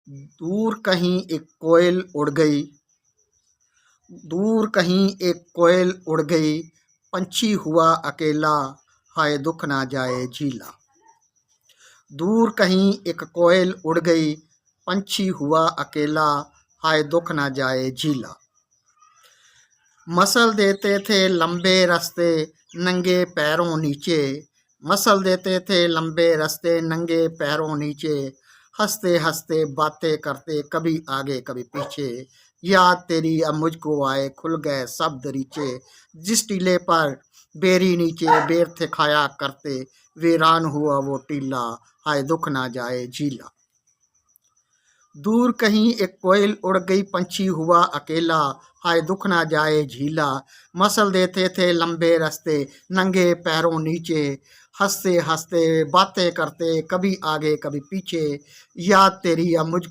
दूर कहीं एक कोयल उड़ गई, दूर कहीं एक कोयल उड़ गई, पंछी हुआ अकेला, हाय दुख ना जाए झीला। दूर कहीं एक कोयल उड़ गई, पंछी हुआ अकेला, हाय दुख ना जाए झीला। मसल देते थे लंबे रास्ते नंगे पैरों नीचे, मसल देते थे लंबे रास्ते नंगे पैरों नीचे, हंसते हंसते बातें करते कभी आगे कभी पीछे, याद तेरी अब मुझको आए खुल गए सब दरीचे, जिस टीले पर बेरी नीचे बेर थे खाया करते, वीरान हुआ वो टीला, हाय दुख ना जाए झीला। दूर कहीं एक कोयल उड़ गई, पंछी हुआ अकेला, हाय दुख ना जाए झीला। मसल देते थे लंबे रास्ते नंगे पैरों नीचे, हंसते हंसते बातें करते कभी आगे कभी पीछे, याद तेरी अब मुझको